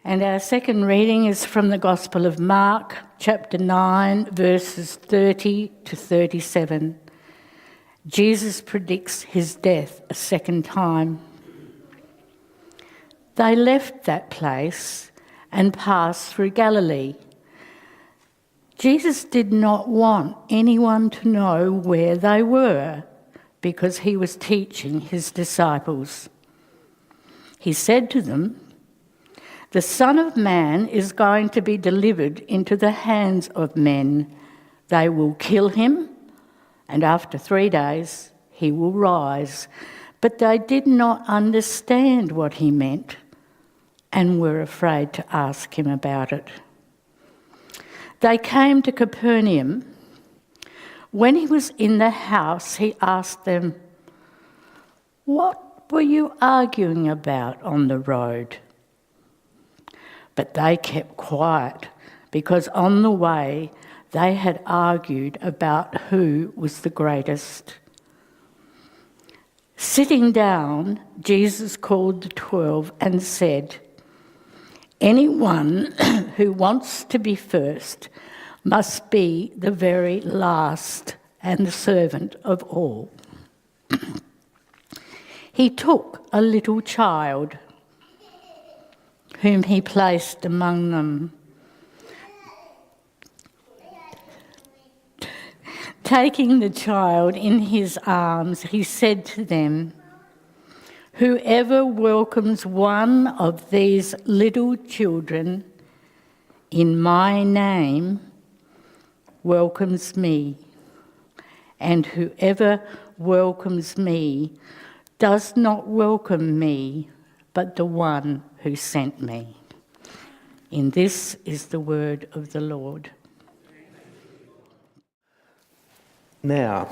And our second reading is from the Gospel of Mark, chapter 9, verses 30 to 37. Jesus predicts his death a second time. They left that place and passed through Galilee. Jesus did not want anyone to know where they were because he was teaching his disciples. He said to them, "The Son of Man is going to be delivered into the hands of men. They will kill him, and after 3 days he will rise." But they did not understand what he meant and were afraid to ask him about it. They came to Capernaum. When he was in the house, he asked them, "What were you arguing about on the road?" But they kept quiet because on the way they had argued about who was the greatest. Sitting down, Jesus called the 12 and said, "Anyone who wants to be first must be the very last and the servant of all." He took a little child whom he placed among them. Taking the child in his arms, he said to them, "Whoever welcomes one of these little children in my name welcomes me, and whoever welcomes me does not welcome me, but the one who sent me." And this is the word of the Lord. Now,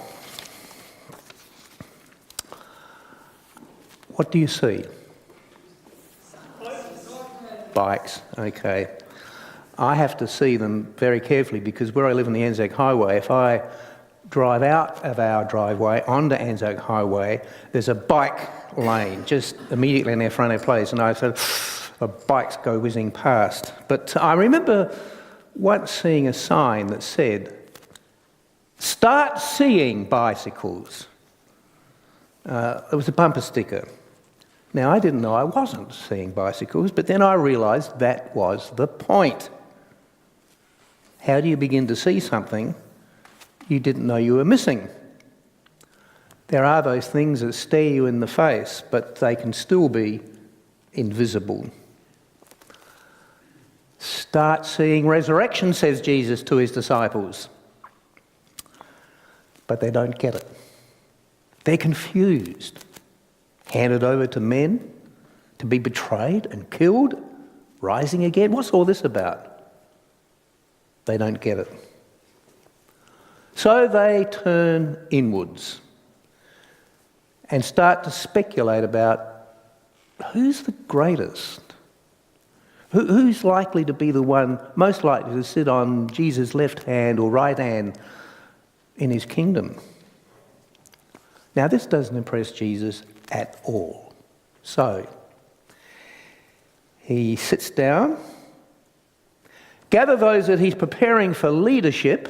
what do you see? Bikes, okay. I have to see them very carefully because where I live on the Anzac Highway, if I drive out of our driveway onto Anzac Highway, there's a bike lane just immediately in their front of their place, and I said, the bikes go whizzing past. But I remember once seeing a sign that said, "Start seeing bicycles." It was a bumper sticker. Now, I didn't know I wasn't seeing bicycles, but then I realised that was the point. How do you begin to see something you didn't know you were missing? There are those things that stare you in the face, but they can still be invisible. Start seeing resurrection, says Jesus to his disciples. But they don't get it. They're confused. Handed over to men to be betrayed and killed, rising again. What's all this about? They don't get it. So they turn inwards and start to speculate about who's the greatest? Who's likely to be the one most likely to sit on Jesus' left hand or right hand in his kingdom? Now, this doesn't impress Jesus at all. So, he sits down, gather those that he's preparing for leadership,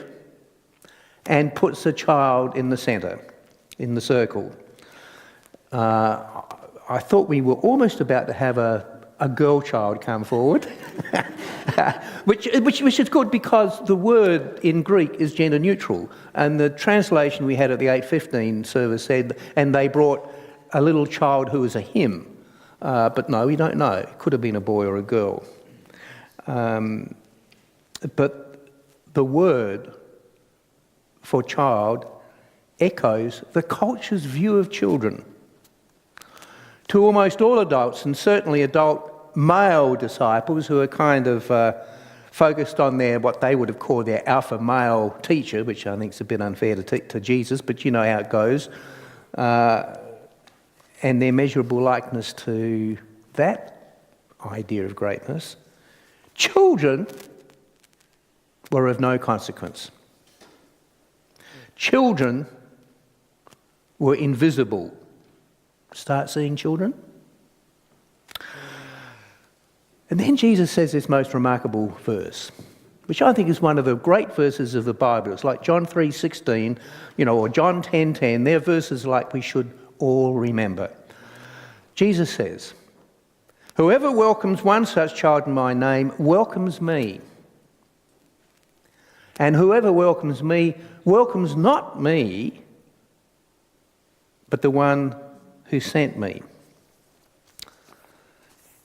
and puts the child in the centre, in the circle. I thought we were almost about to have a girl child come forward, which is good because the word in Greek is gender neutral, and the translation we had at the 8:15 service said, "And they brought a little child who was a him." But no, we don't know. It could have been a boy or a girl. But the word for child echoes the culture's view of children. To almost all adults, and certainly adult male disciples who are kind of focused on what they would have called their alpha male teacher, which I think is a bit unfair to Jesus, but you know how it goes, and their measurable likeness to that idea of greatness, children were of no consequence. Children were invisible. Start seeing children? And then Jesus says this most remarkable verse, which I think is one of the great verses of the Bible. It's like John 3:16, or John 10:10. They're verses like we should all remember. Jesus says, "Whoever welcomes one such child in my name welcomes me. And whoever welcomes me welcomes not me, but the one who sent me."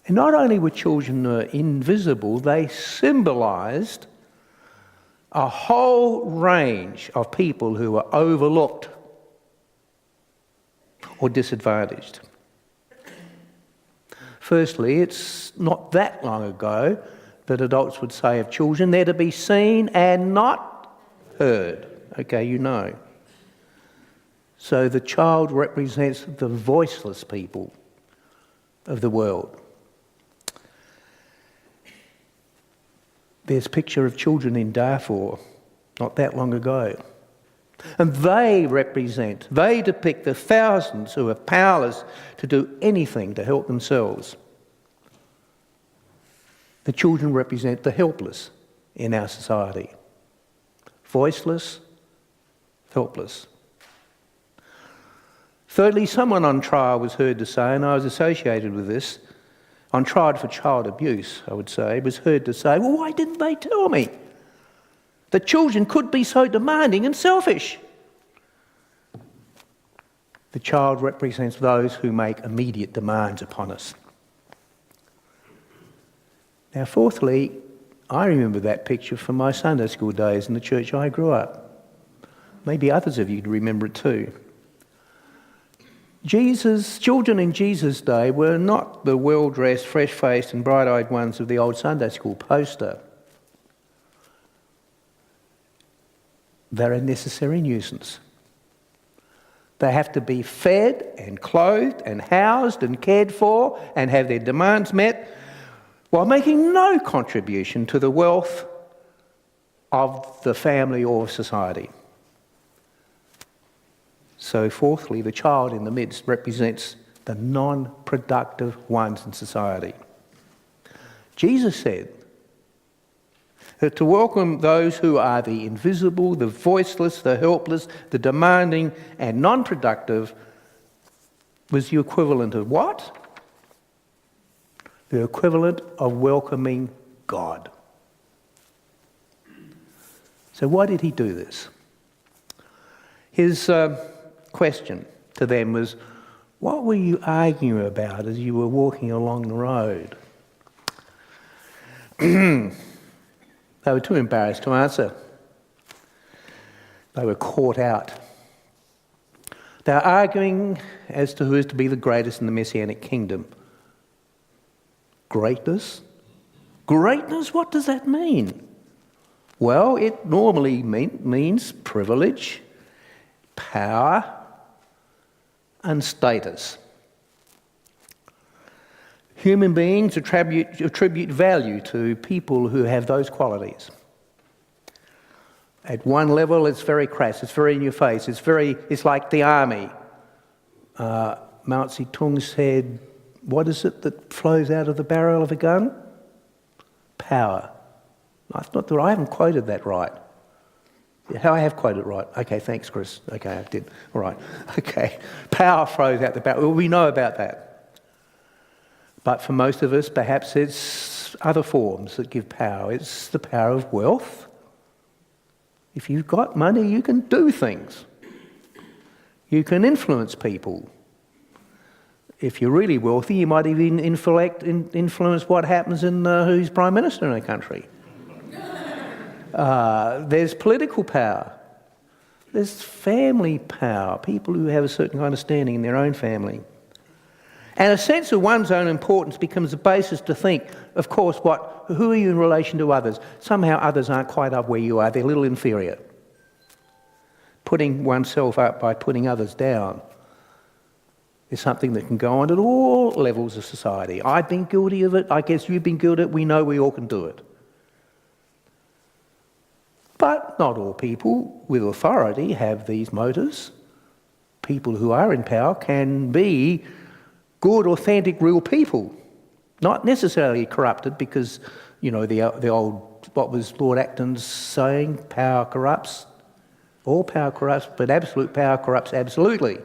And not only were children invisible, they symbolised a whole range of people who were overlooked or disadvantaged. Firstly, it's not that long ago that adults would say of children, they're to be seen and not heard. Okay, you know. So the child represents the voiceless people of the world. There's a picture of children in Darfur not that long ago. And they depict the thousands who are powerless to do anything to help themselves. The children represent the helpless in our society. Voiceless, helpless. Thirdly, someone on trial was heard to say, and I was associated with this, on trial for child abuse, I would say, was heard to say, "Well, why didn't they tell me? The children could be so demanding and selfish." The child represents those who make immediate demands upon us. Now, fourthly, I remember that picture from my Sunday school days in the church I grew up. Maybe others of you remember it too. Children in Jesus' day were not the well-dressed, fresh-faced and bright-eyed ones of the old Sunday school poster. They're a necessary nuisance. They have to be fed and clothed and housed and cared for and have their demands met while making no contribution to the wealth of the family or society. So fourthly, the child in the midst represents the non-productive ones in society. Jesus said that to welcome those who are the invisible, the voiceless, the helpless, the demanding and non-productive was the equivalent of what? The equivalent of welcoming God. So why did he do this? His question to them was, what were you arguing about as you were walking along the road? They were too embarrassed to answer. They were caught out. They were arguing as to who is to be the greatest in the Messianic kingdom. Greatness? Greatness? What does that mean? Well, it normally means privilege, power, and status. Human beings attribute value to people who have those qualities. At one level, it's very crass, it's very in your face, it's like the army. Mao Zedong said, what is it that flows out of the barrel of a gun? Power. I haven't quoted that right. How I have quoted it right. Okay, thanks, Chris. Okay, I did. All right. Okay. Power flows out the barrel. Well, we know about that. But for most of us, perhaps it's other forms that give power. It's the power of wealth. If you've got money, you can do things. You can influence people. If you're really wealthy, you might even influence what happens in who's Prime Minister in a country. There's political power. There's family power, people who have a certain kind of standing in their own family. And a sense of one's own importance becomes the basis to think, of course, who are you in relation to others? Somehow others aren't quite up where you are, they're a little inferior. Putting oneself up by putting others down is something that can go on at all levels of society. I've been guilty of it, I guess you've been guilty of it, we know we all can do it. But not all people with authority have these motives. People who are in power can be good, authentic, real people Not necessarily corrupted because, the old, what was Lord Acton's saying, power corrupts. All power corrupts, but absolute power corrupts absolutely.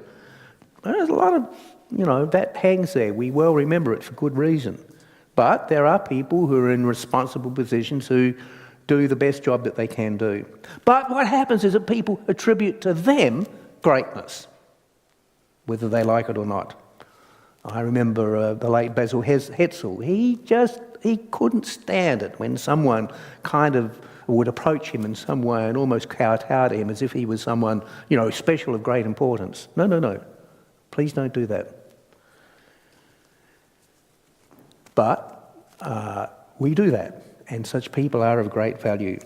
There's a lot of, that hangs there. We well remember it for good reason. But there are people who are in responsible positions who do the best job that they can do. But what happens is that people attribute to them greatness, whether they like it or not. I remember the late Basil Hetzel. He couldn't stand it when someone kind of would approach him in some way and almost kowtow to him as if he was someone, special of great importance. No. Please don't do that. But we do that, and such people are of great value.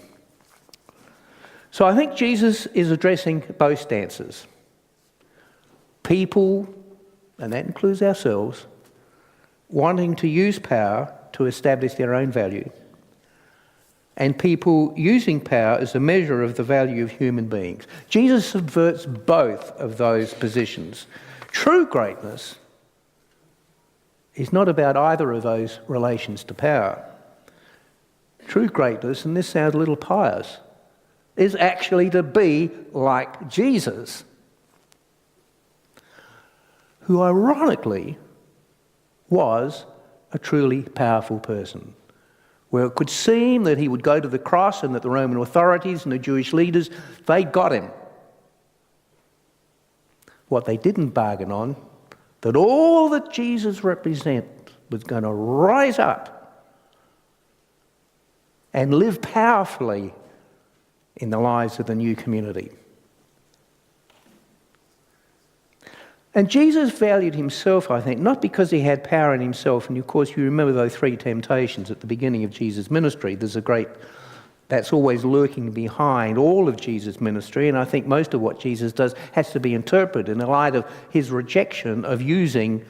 So I think Jesus is addressing both stances. People, and that includes ourselves, wanting to use power to establish their own value, and people using power as a measure of the value of human beings. Jesus subverts both of those positions. True greatness is not about either of those relations to power. True greatness, and this sounds a little pious, is actually to be like Jesus, who ironically was a truly powerful person, where it could seem that he would go to the cross and that the Roman authorities and the Jewish leaders, they got him. What they didn't bargain on, that all that Jesus represents was going to rise up and live powerfully in the lives of the new community. And Jesus valued himself, I think, not because he had power in himself. And of course, you remember those 3 temptations at the beginning of Jesus' ministry. That's always lurking behind all of Jesus' ministry. And I think most of what Jesus does has to be interpreted in the light of his rejection of using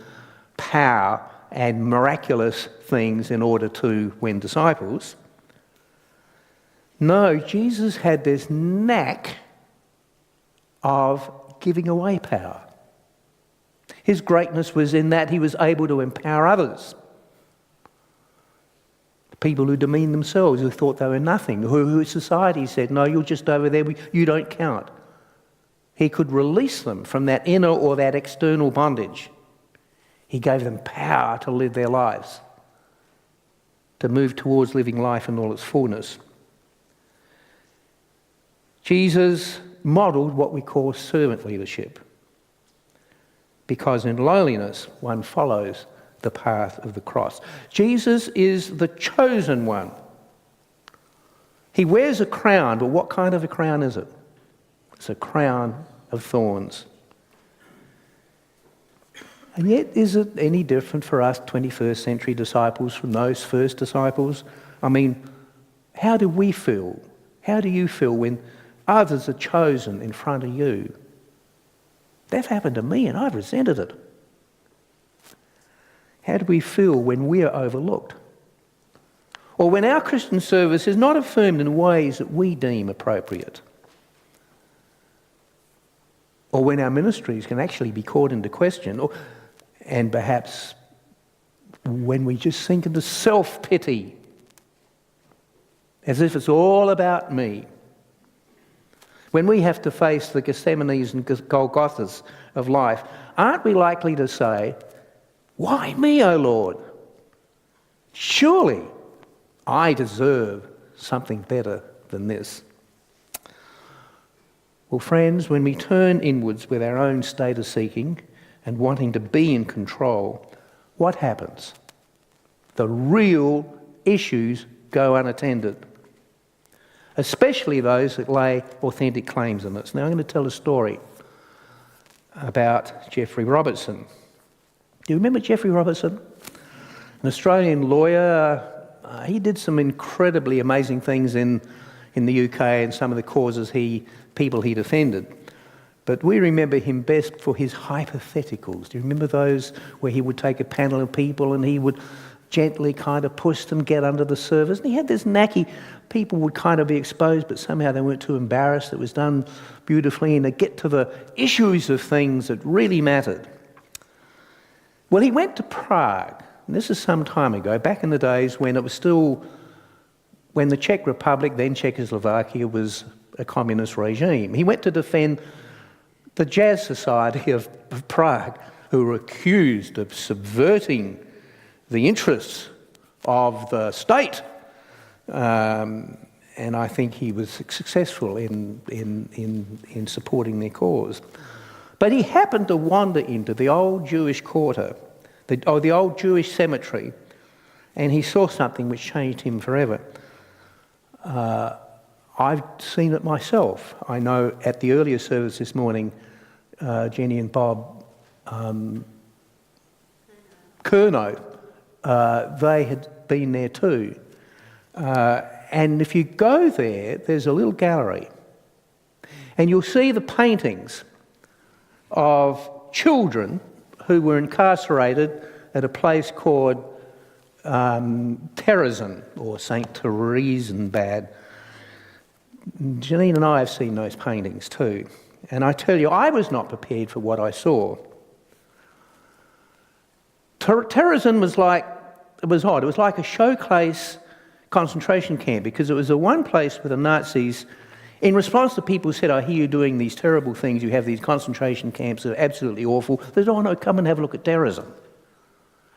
power and miraculous things in order to win disciples. No, Jesus had this knack of giving away power. His greatness was in that he was able to empower others. People who demeaned themselves, who thought they were nothing, who society said, no, you're just over there, you don't count. He could release them from that inner or that external bondage. He gave them power to live their lives, to move towards living life in all its fullness. Jesus modelled what we call servant leadership, because in lowliness one follows the path of the cross. Jesus is the chosen one. He wears a crown, but what kind of a crown is it? It's a crown of thorns. And yet, is it any different for us 21st century disciples from those first disciples? I mean, how do we feel? How do you feel when others are chosen in front of you? That's happened to me and I've resented it. How do we feel when we are overlooked? Or when our Christian service is not affirmed in ways that we deem appropriate? Or when our ministries can actually be called into question? And perhaps when we just sink into self-pity, as if it's all about me? When we have to face the Gethsemanes and Golgothas of life, aren't we likely to say, why me, O Lord? Surely I deserve something better than this. Well, friends, when we turn inwards with our own status seeking and wanting to be in control, what happens? The real issues go unattended, especially those that lay authentic claims on us. Now, I'm going to tell a story about Geoffrey Robertson. Do you remember Geoffrey Robertson? An Australian lawyer. He did some incredibly amazing things in the UK and some of the causes people he defended. But we remember him best for his hypotheticals. Do you remember those where he would take a panel of people and he would gently kind of push them, get under the surface? And he had this knacky, people would kind of be exposed, but somehow they weren't too embarrassed. It was done beautifully, and to get to the issues of things that really mattered. Well, he went to Prague and this is some time ago, back in the days when it was still, when the Czech Republic, then Czechoslovakia, was a communist regime. He went to defend the Jazz Society of Prague, who were accused of subverting the interests of the state. And I think he was successful in supporting their cause. But he happened to wander into the old Jewish quarter, the old Jewish cemetery, and he saw something which changed him forever. I've seen it myself. I know at the earlier service this morning, Jenny and Bob Curnow, they had been there too. And if you go there, there's a little gallery, and you'll see the paintings of children who were incarcerated at a place called Terezin, or St. Theresienbad. Janine and I have seen those paintings too. And I tell you, I was not prepared for what I saw. Terezin was like, it was odd. It was like a showcase concentration camp, because it was the one place where the Nazis, in response to people who said, I hear you doing these terrible things, you have these concentration camps that are absolutely awful, they said, oh no, come and have a look at Terezin.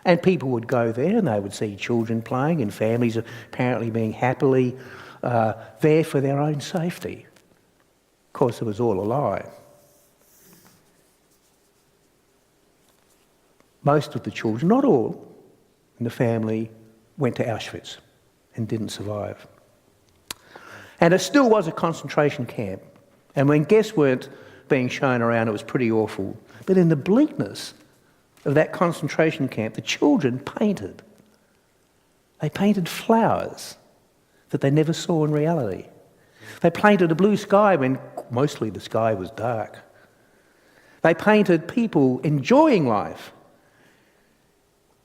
And people would go there and they would see children playing and families apparently being happily there for their own safety. Of course, it was all a lie. Most of the children, not all, in the family went to Auschwitz and didn't survive. And it still was a concentration camp. And when guests weren't being shown around, it was pretty awful. But in the bleakness of that concentration camp, the children painted. They painted flowers that they never saw in reality. They painted a blue sky when mostly the sky was dark. They painted people enjoying life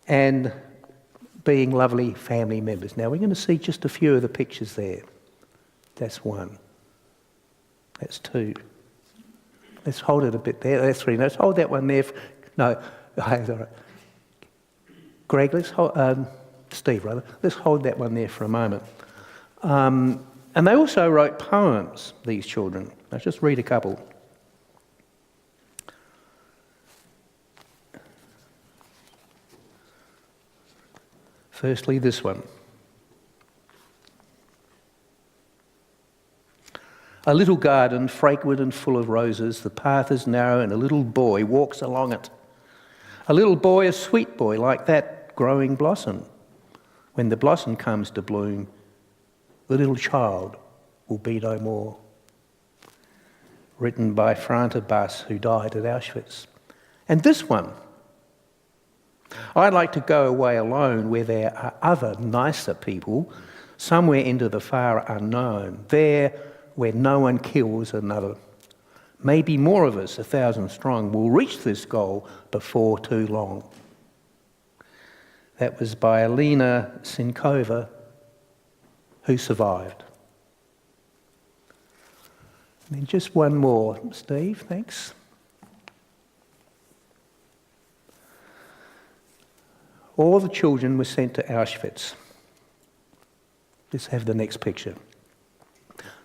and being lovely family members. Now we're going to see just a few of the pictures there. That's one. That's two. Let's hold it a bit there. That's three. Let's hold that one there. No, all right. Greg, let's hold, Steve, rather. Let's hold that one there for a moment. And they also wrote poems, these children. I'll just read a couple. Firstly, this one. A little garden, fragrant and full of roses, the path is narrow and a little boy walks along it. A little boy, a sweet boy, like that growing blossom. When the blossom comes to bloom, the little child will be no more. Written by Franta Bass, who died at Auschwitz. And this one. I'd like to go away alone where there are other nicer people, somewhere into the far unknown, there where no one kills another. Maybe more of us, 1,000 strong, will reach this goal before too long. That was by Alina Sinkova, who survived. And then just one more, Steve, thanks. All the children were sent to Auschwitz. Let's have the next picture.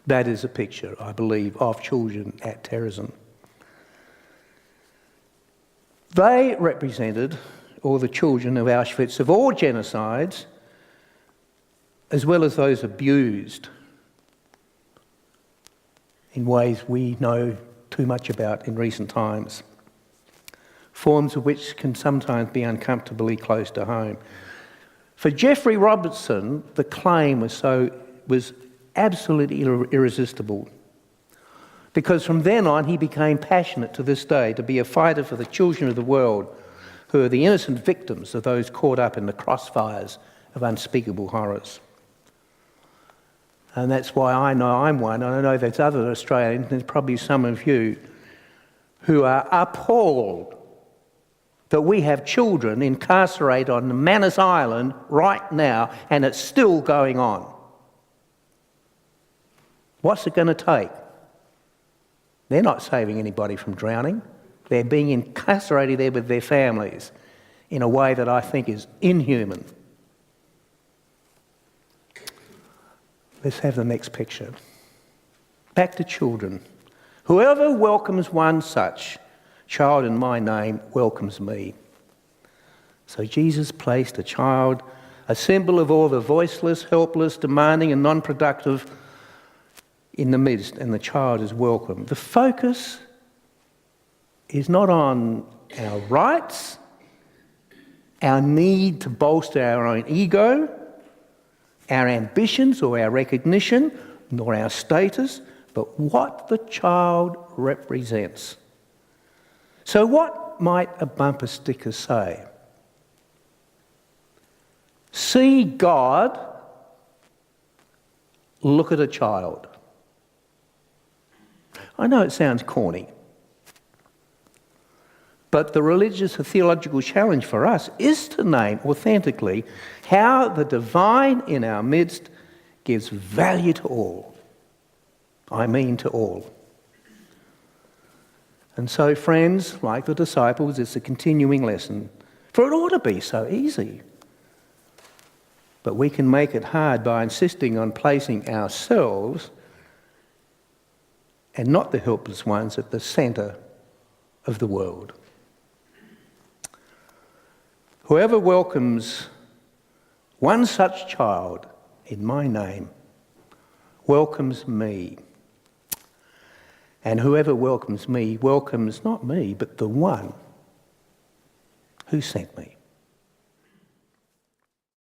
That is a picture, I believe, of children at Terezin. They represented all the children of Auschwitz of all genocides, as well as those abused in ways we know too much about in recent times, forms of which can sometimes be uncomfortably close to home. For Jeffrey Robertson, the claim was absolutely irresistible, because from then on he became passionate to this day to be a fighter for the children of the world who are the innocent victims of those caught up in the crossfires of unspeakable horrors. And that's why I know I'm one, and I know there's other Australians, there's probably some of you, who are appalled that we have children incarcerated on Manus Island right now, and it's still going on. What's it going to take? They're not saving anybody from drowning. They're being incarcerated there with their families in a way that I think is inhuman. Let's have the next picture. Back to children. Whoever welcomes one such child in my name welcomes me. So Jesus placed a child, a symbol of all the voiceless, helpless, demanding and non-productive, in the midst, and the child is welcome. The focus is not on our rights, our need to bolster our own ego, our ambitions or our recognition, nor our status, but what the child represents. So what might a bumper sticker say? See God, look at a child. I know it sounds corny, but the religious or theological challenge for us is to name authentically how the divine in our midst gives value to all. I mean to all. And so, friends, like the disciples, it's a continuing lesson, for it ought to be so easy. But we can make it hard by insisting on placing ourselves and not the helpless ones at the centre of the world. Whoever welcomes one such child in my name welcomes me. And whoever welcomes me welcomes not me, but the one who sent me.